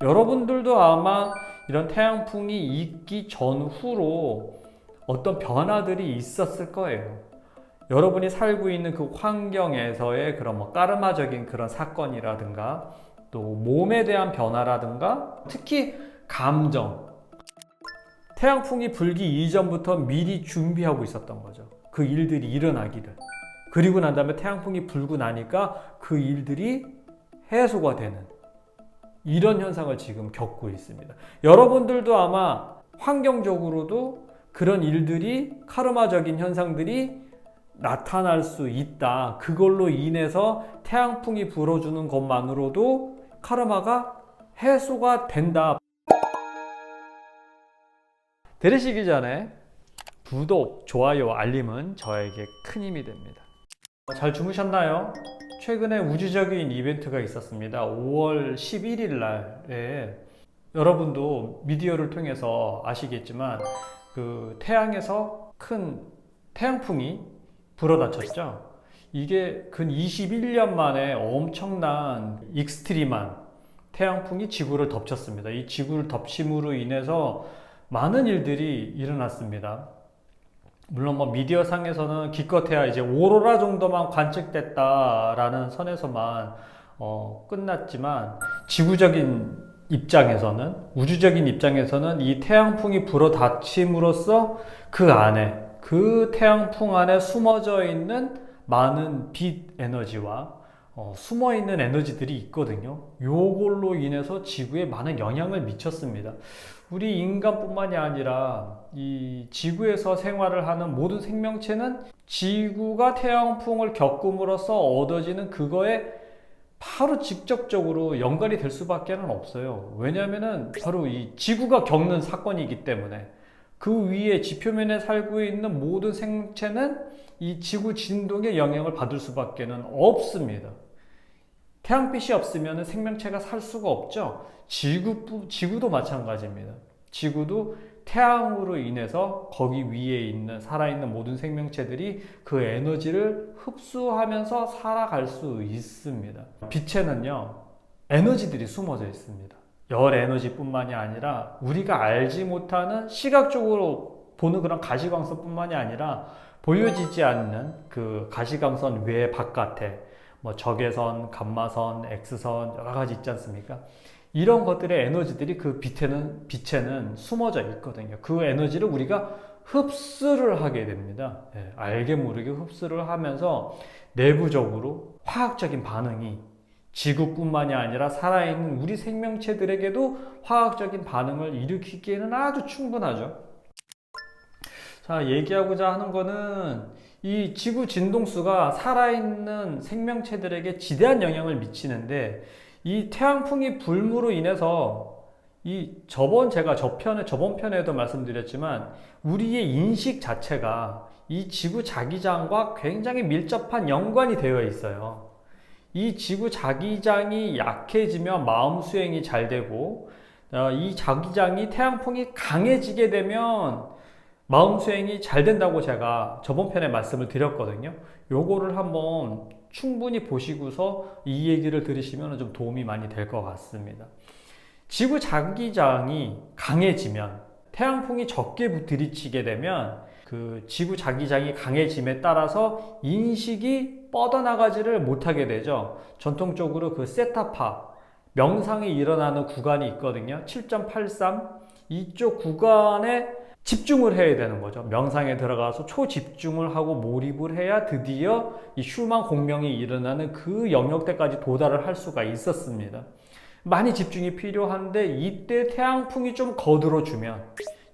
여러분들도 아마 이런 태양풍이 있기 전후로 어떤 변화들이 있었을 거예요. 여러분이 살고 있는 그 환경에서의 그런 까르마적인 그런 사건이라든가 또 몸에 대한 변화라든가 특히 감정, 태양풍이 불기 이전부터 미리 준비하고 있었던 거죠. 그 일들이 일어나기를. 그리고 난 다음에 태양풍이 불고 나니까 그 일들이 해소가 되는 이런 현상을 지금 겪고 있습니다. 여러분들도 아마 환경적으로도 그런 일들이 카르마적인 현상들이 나타날 수 있다. 그걸로 인해서 태양풍이 불어주는 것만으로도 카르마가 해소가 된다. 들으시기 전에 구독, 좋아요, 알림은 저에게 큰 힘이 됩니다. 잘 주무셨나요? 최근에 우주적인 이벤트가 있었습니다. 5월 11일 날에 여러분도 미디어를 통해서 아시겠지만 그 태양에서 큰 태양풍이 불어닥쳤죠. 이게 근 21년 만에 엄청난 익스트림한 태양풍이 지구를 덮쳤습니다. 이 지구를 덮침으로 인해서 많은 일들이 일어났습니다. 물론 미디어 상에서는 기껏해야 이제 오로라 정도만 관측됐다라는 선에서만 끝났지만 지구적인 입장에서는 우주적인 입장에서는 이 태양풍이 불어닥침으로써 그 안에 그 태양풍 안에 숨어져 있는 많은 빛 에너지와 숨어 있는 에너지들이 있거든요. 요걸로 인해서 지구에 많은 영향을 미쳤습니다. 우리 인간뿐만이 아니라 이 지구에서 생활을 하는 모든 생명체는 지구가 태양풍을 겪음으로써 얻어지는 그거에 바로 직접적으로 연관이 될 수밖에 없어요. 왜냐하면 바로 이 지구가 겪는 사건이기 때문에 그 위에 지표면에 살고 있는 모든 생체는 이 지구 진동의 영향을 받을 수밖에 없습니다. 태양빛이 없으면 생명체가 살 수가 없죠. 지구도 마찬가지입니다. 지구도 태양으로 인해서 거기 위에 있는 살아있는 모든 생명체들이 그 에너지를 흡수하면서 살아갈 수 있습니다. 빛에는요, 에너지들이 숨어져 있습니다. 열 에너지뿐만이 아니라 우리가 알지 못하는 시각적으로 보는 그런 가시광선뿐만이 아니라 보여지지 않는 그 가시광선 외 바깥에 적외선, 감마선, X선 여러 가지 있지 않습니까? 이런 것들의 에너지들이 그 빛에는 숨어져 있거든요. 그 에너지를 우리가 흡수를 하게 됩니다. 알게 모르게 흡수를 하면서 내부적으로 화학적인 반응이 지구뿐만이 아니라 살아있는 우리 생명체들에게도 화학적인 반응을 일으키기에는 아주 충분하죠. 자, 얘기하고자 하는 거는 이 지구 진동수가 살아있는 생명체들에게 지대한 영향을 미치는데 이 태양풍이 불므로 인해서 제가 저번 편에도 말씀드렸지만 우리의 인식 자체가 이 지구 자기장과 굉장히 밀접한 연관이 되어 있어요. 이 지구 자기장이 약해지면 마음 수행이 잘 되고 이 자기장이 태양풍이 강해지게 되면 마음 수행이 잘 된다고 제가 저번 편에 말씀을 드렸거든요. 요거를 한번 충분히 보시고서 이 얘기를 들으시면 좀 도움이 많이 될 것 같습니다. 지구 자기장이 강해지면 태양풍이 적게 들이치게 되면 그 지구 자기장이 강해짐에 따라서 인식이 뻗어나가지를 못하게 되죠. 전통적으로 그 세타파 명상이 일어나는 구간이 있거든요. 7.83 이쪽 구간에 집중을 해야 되는 거죠. 명상에 들어가서 초집중을 하고 몰입을 해야 드디어 이 휴만 공명이 일어나는 그 영역대까지 도달을 할 수가 있었습니다. 많이 집중이 필요한데 이때 태양풍이 좀 거들어주면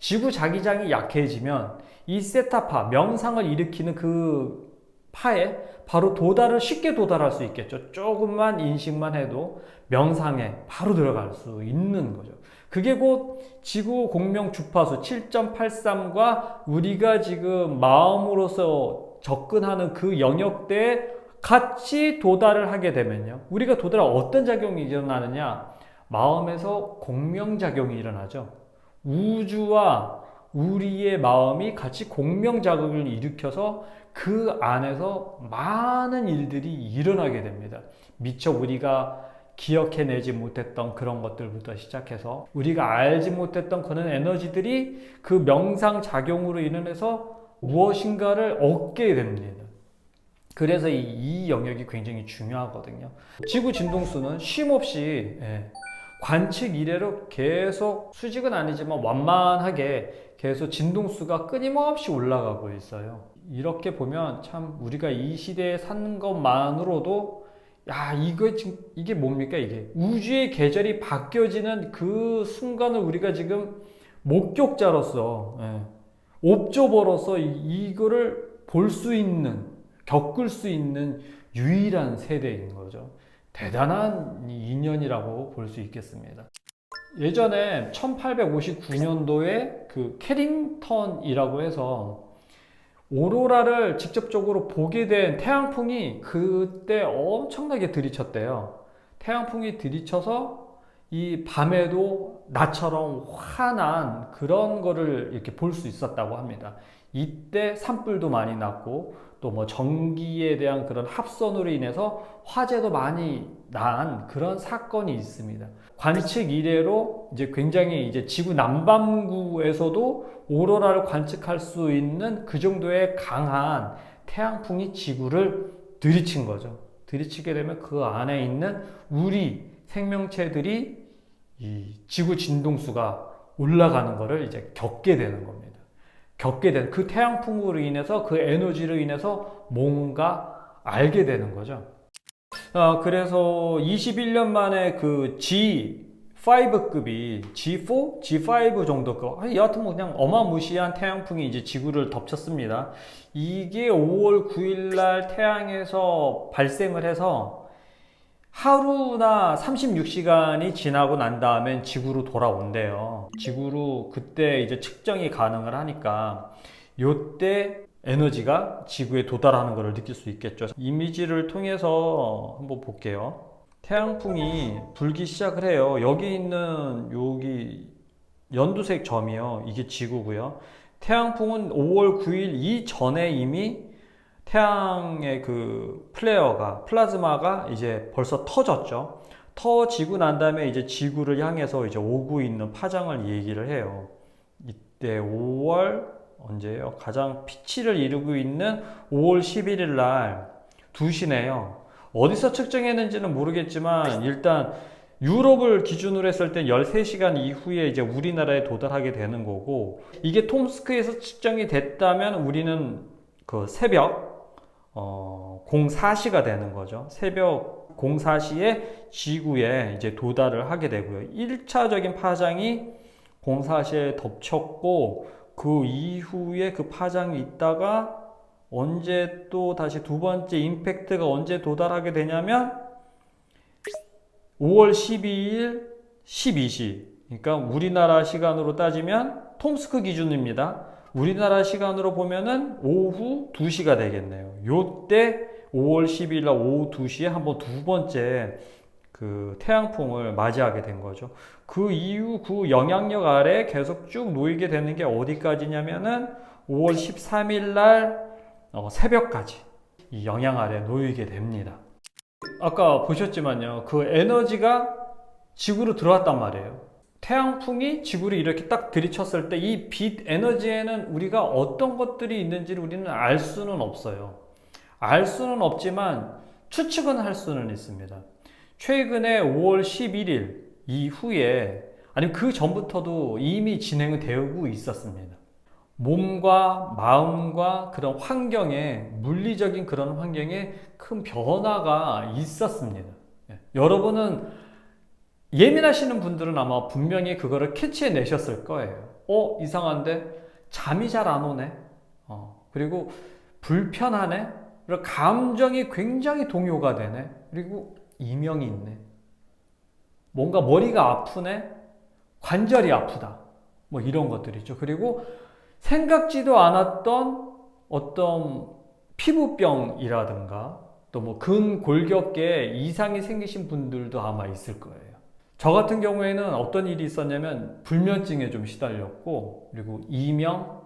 지구 자기장이 약해지면 이 세타파, 명상을 일으키는 그 파에 바로 쉽게 도달할 수 있겠죠. 조금만 인식만 해도 명상에 바로 들어갈 수 있는 거죠. 그게 곧 지구 공명 주파수 7.83과 우리가 지금 마음으로서 접근하는 그 영역대에 같이 도달을 하게 되면요. 우리가 어떤 작용이 일어나느냐? 마음에서 공명작용이 일어나죠. 우주와 우리의 마음이 같이 공명작용을 일으켜서 그 안에서 많은 일들이 일어나게 됩니다. 미처 우리가 기억해내지 못했던 그런 것들부터 시작해서 우리가 알지 못했던 그런 에너지들이 그 명상 작용으로 인해서 무엇인가를 얻게 됩니다. 그래서 이 영역이 굉장히 중요하거든요. 지구 진동수는 쉼없이 관측 이래로 계속 수직은 아니지만 완만하게 계속 진동수가 끊임없이 올라가고 있어요. 이렇게 보면 참 우리가 이 시대에 사는 것만으로도 야, 이게 뭡니까? 이게 우주의 계절이 바뀌어지는 그 순간을 우리가 지금 목격자로서, 옵저버로서 이거를 볼 수 있는, 겪을 수 있는 유일한 세대인 거죠. 대단한 인연이라고 볼 수 있겠습니다. 예전에 1859년도에 그 캐링턴이라고 해서 오로라를 직접적으로 보게 된 태양풍이 그때 엄청나게 들이쳤대요. 태양풍이 들이쳐서 이 밤에도 나처럼 환한 그런 거를 이렇게 볼 수 있었다고 합니다. 이때 산불도 많이 났고 또 뭐 전기에 대한 그런 합선으로 인해서 화재도 많이 난 그런 사건이 있습니다. 관측 이래로 이제 굉장히 이제 지구 남반구에서도 오로라를 관측할 수 있는 그 정도의 강한 태양풍이 지구를 들이친 거죠. 들이치게 되면 그 안에 있는 우리 생명체들이 이 지구 진동수가 올라가는 것을 이제 겪게 되는 겁니다. 겪게 된 그 태양풍으로 인해서 그 에너지로 인해서 뭔가 알게 되는 거죠. 그래서 21년 만에 그 G5급이 G4, G5 정도급, 여하튼 뭐 그냥 어마무시한 태양풍이 이제 지구를 덮쳤습니다. 이게 5월 9일 날 태양에서 발생을 해서 하루나 36시간이 지나고 난 다음엔 지구로 돌아온대요. 지구로 그때 이제 측정이 가능을 하니까 요때 에너지가 지구에 도달하는 것을 느낄 수 있겠죠. 이미지를 통해서 한번 볼게요. 태양풍이 불기 시작을 해요. 여기 있는 여기 연두색 점이요. 이게 지구고요. 태양풍은 5월 9일 이전에 이미 태양의 그 플라즈마가 이제 벌써 터졌죠. 터지고 난 다음에 이제 지구를 향해서 이제 오고 있는 파장을 얘기를 해요. 이때 5월 언제예요? 가장 피치를 이루고 있는 5월 11일 날 2시네요. 어디서 측정했는지는 모르겠지만 일단 유럽을 기준으로 했을 때 13시간 이후에 이제 우리나라에 도달하게 되는 거고, 이게 톰스크에서 측정이 됐다면 우리는 그 새벽 04시가 되는 거죠. 새벽 04시에 지구에 이제 도달을 하게 되고요. 1차적인 파장이 04시에 덮쳤고 그 이후에 그 파장이 있다가 언제 또 다시 두 번째 임팩트가 언제 도달하게 되냐면 5월 12일 12시, 그러니까 우리나라 시간으로 따지면 톰스크 기준입니다. 우리나라 시간으로 보면은 오후 2시가 되겠네요. 요때 5월 12일 날 오후 2시에 한번 두 번째 그 태양풍을 맞이하게 된 거죠. 그 이후 그 영향력 아래 계속 쭉 놓이게 되는 게 어디까지냐면은 5월 13일 날 새벽까지 이 영향 아래 놓이게 됩니다. 아까 보셨지만요, 그 에너지가 지구로 들어왔단 말이에요. 태양풍이 지구를 이렇게 딱 들이쳤을 때 이 빛 에너지에는 우리가 어떤 것들이 있는지를 우리는 알 수는 없어요. 알 수는 없지만 추측은 할 수는 있습니다. 최근에 5월 11일 이후에, 아니면 그 전부터도 이미 진행이 되고 있었습니다. 몸과 마음과 그런 환경에, 물리적인 그런 환경에 큰 변화가 있었습니다. 여러분은 예민하시는 분들은 아마 분명히 그거를 캐치해내셨을 거예요. 이상한데 잠이 잘 안 오네. 그리고 불편하네. 그리고 감정이 굉장히 동요가 되네. 그리고 이명이 있네. 뭔가 머리가 아프네. 관절이 아프다. 뭐 이런 것들이죠. 그리고 생각지도 않았던 어떤 피부병이라든가 또 뭐 근골격계에 이상이 생기신 분들도 아마 있을 거예요. 저 같은 경우에는 어떤 일이 있었냐면 불면증에 좀 시달렸고, 그리고 이명,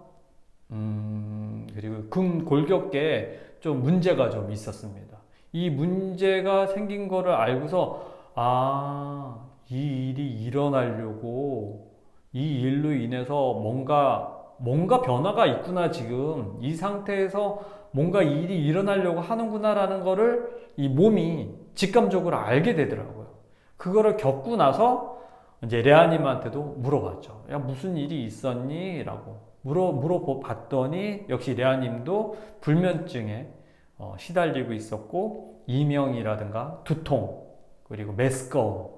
그리고 근골격계에 좀 문제가 좀 있었습니다. 이 문제가 생긴 거를 알고서 아, 이 일이 일어나려고 이 일로 인해서 뭔가 변화가 있구나, 지금. 이 상태에서 뭔가 일이 일어나려고 하는구나라는 거를 이 몸이 직감적으로 알게 되더라고요. 그거를 겪고 나서 이제 레아님한테도 물어봤죠. 야, 무슨 일이 있었니? 라고 물어봤더니 역시 레아님도 불면증에 시달리고 있었고, 이명이라든가 두통, 그리고 메스꺼움,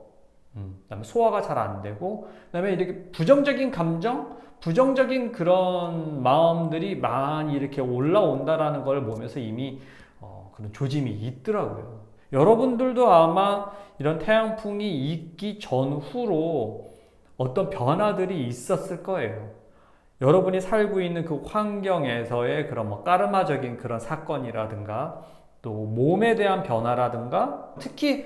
그다음에 소화가 잘 안 되고, 그다음에 이렇게 부정적인 감정, 부정적인 그런 마음들이 많이 이렇게 올라온다라는 걸 보면서 이미 그런 조짐이 있더라고요. 여러분들도 아마 이런 태양풍이 있기 전후로 어떤 변화들이 있었을 거예요. 여러분이 살고 있는 그 환경에서의 그런 뭐 까르마적인 그런 사건이라든가, 또 몸에 대한 변화라든가, 특히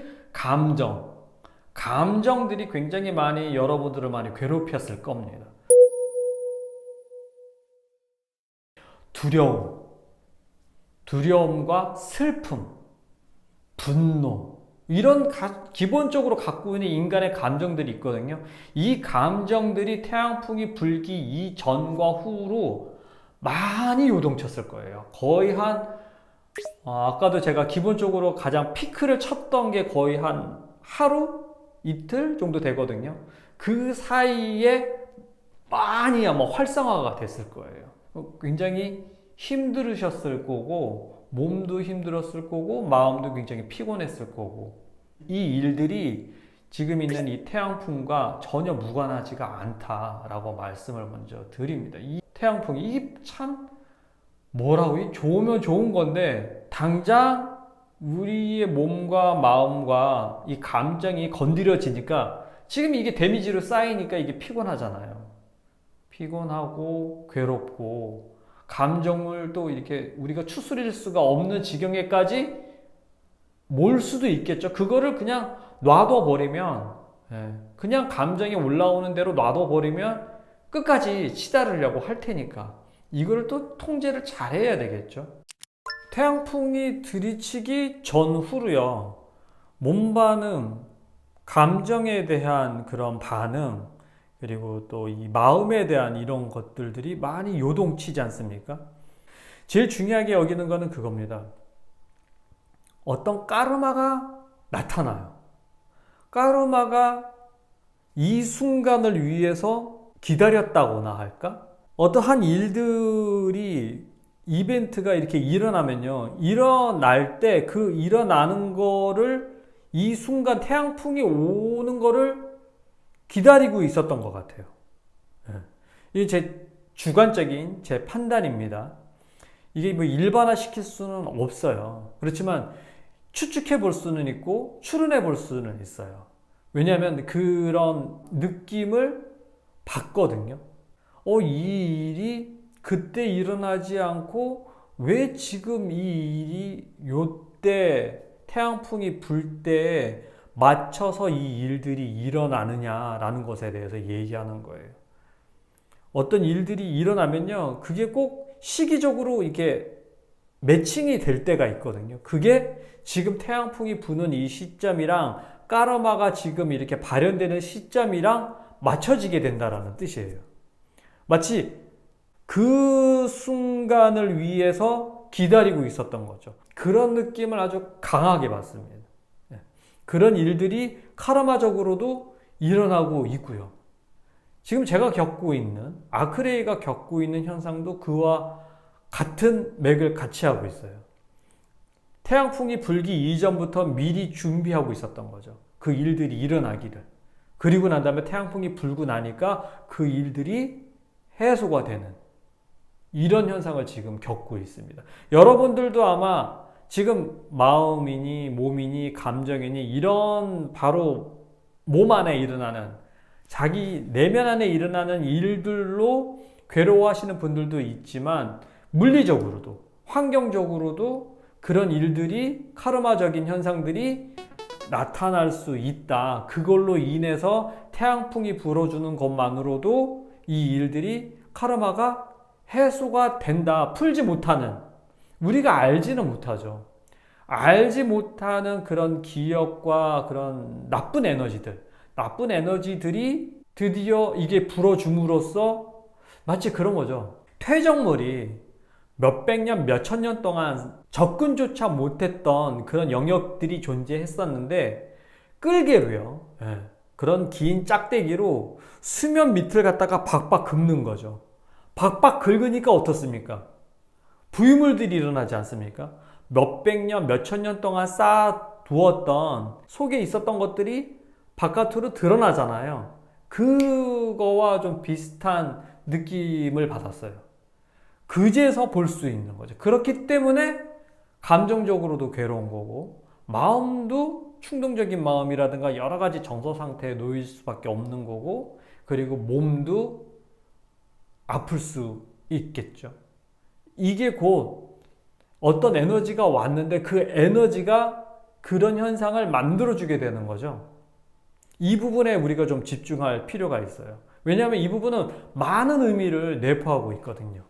감정들이 굉장히 많이 여러분들을 많이 괴롭혔을 겁니다. 두려움과 슬픔, 분노, 이런 기본적으로 갖고 있는 인간의 감정들이 있거든요. 이 감정들이 태양풍이 불기 이전과 후로 많이 요동쳤을 거예요. 거의 아까도 제가 기본적으로 가장 피크를 쳤던 게 거의 한 하루? 이틀 정도 되거든요. 그 사이에 많이 아마 활성화가 됐을 거예요. 굉장히 힘들으셨을 거고, 몸도 힘들었을 거고, 마음도 굉장히 피곤했을 거고, 이 일들이 지금 있는 이 태양풍과 전혀 무관하지가 않다라고 말씀을 먼저 드립니다. 이 태양풍이 이게 참 좋으면 좋은 건데, 당장 우리의 몸과 마음과 이 감정이 건드려지니까 지금 이게 데미지로 쌓이니까 이게 피곤하잖아요. 피곤하고 괴롭고, 감정을 또 이렇게 우리가 추스릴 수가 없는 지경에까지 몰 수도 있겠죠. 그거를 그냥 놔둬 버리면, 그냥 감정이 올라오는 대로 놔둬 버리면 끝까지 치달으려고 할 테니까 이거를 또 통제를 잘 해야 되겠죠. 태양풍이 들이치기 전후로요, 몸 반응, 감정에 대한 그런 반응, 그리고 또 이 마음에 대한 이런 것들이 많이 요동치지 않습니까? 제일 중요하게 여기는 거는 그겁니다. 어떤 까르마가 나타나요. 까르마가 이 순간을 위해서 기다렸다거나 할까? 어떠한 일들이, 이벤트가 이렇게 일어나면요, 일어날 때 그 일어나는 거를, 이 순간 태양풍이 오는 거를 기다리고 있었던 것 같아요. 이게 제 주관적인 제 판단입니다. 이게 뭐 일반화 시킬 수는 없어요. 그렇지만 추측해 볼 수는 있고 추론해 볼 수는 있어요. 왜냐하면 그런 느낌을 받거든요. 이 일이 그때 일어나지 않고 왜 지금 이 일이 요때 태양풍이 불 때에 맞춰서 이 일들이 일어나느냐라는 것에 대해서 얘기하는 거예요. 어떤 일들이 일어나면요, 그게 꼭 시기적으로 이렇게 매칭이 될 때가 있거든요. 그게 지금 태양풍이 부는 이 시점이랑 까르마가 지금 이렇게 발현되는 시점이랑 맞춰지게 된다라는 뜻이에요. 마치 그 순간을 위해서 기다리고 있었던 거죠. 그런 느낌을 아주 강하게 받습니다. 그런 일들이 카르마적으로도 일어나고 있고요. 지금 제가 겪고 있는, 아크레이가 겪고 있는 현상도 그와 같은 맥을 같이 하고 있어요. 태양풍이 불기 이전부터 미리 준비하고 있었던 거죠. 그 일들이 일어나기를. 그리고 난 다음에 태양풍이 불고 나니까 그 일들이 해소가 되는 이런 현상을 지금 겪고 있습니다. 여러분들도 아마 지금 마음이니 몸이니 감정이니 이런 바로 몸 안에 일어나는, 자기 내면 안에 일어나는 일들로 괴로워하시는 분들도 있지만, 물리적으로도 환경적으로도 그런 일들이, 카르마적인 현상들이 나타날 수 있다. 그걸로 인해서 태양풍이 불어주는 것만으로도 이 일들이, 카르마가 해소가 된다. 풀지 못하는, 우리가 알지는 못하죠. 알지 못하는 그런 기억과 그런 나쁜 에너지들이 드디어 이게 불어줌으로써 마치 그런 거죠. 퇴적물이 몇백 년, 몇천 년 동안 접근조차 못했던 그런 영역들이 존재했었는데 끌개로요. 예. 그런 긴 짝대기로 수면 밑을 갖다가 박박 긁는 거죠. 박박 긁으니까 어떻습니까? 부유물들이 일어나지 않습니까? 몇백 년, 몇천 년 동안 쌓아두었던 속에 있었던 것들이 바깥으로 드러나잖아요. 그거와 좀 비슷한 느낌을 받았어요. 그제서 볼 수 있는 거죠. 그렇기 때문에 감정적으로도 괴로운 거고, 마음도 충동적인 마음이라든가 여러 가지 정서 상태에 놓일 수밖에 없는 거고, 그리고 몸도 아플 수 있겠죠. 이게 곧 어떤 에너지가 왔는데 그 에너지가 그런 현상을 만들어주게 되는 거죠. 이 부분에 우리가 좀 집중할 필요가 있어요. 왜냐하면 이 부분은 많은 의미를 내포하고 있거든요.